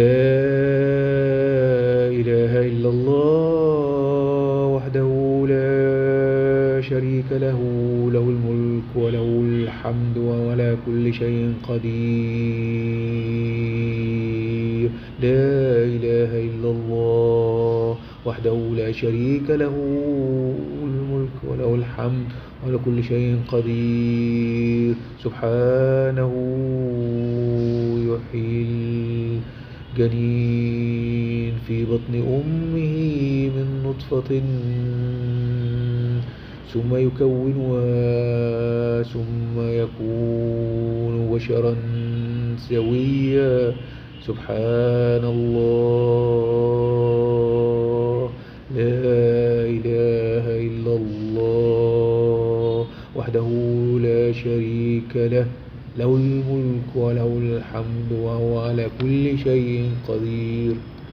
لا إله إلا الله وحده لا شريك له، له الملك وله الحمد وهو على كل شيء قدير. لا إله إلا الله وحده لا شريك له الملك وله الحمد وعلى كل شيء قدير. سبحانه يحيي الجنين في بطن أمه من نطفة ثم يكونها ثم يكون بشرا سويا. سبحان الله. لا إله إلا الله وحده لا شريك له، له الملك وله الحمد وهو على كل شيء قدير.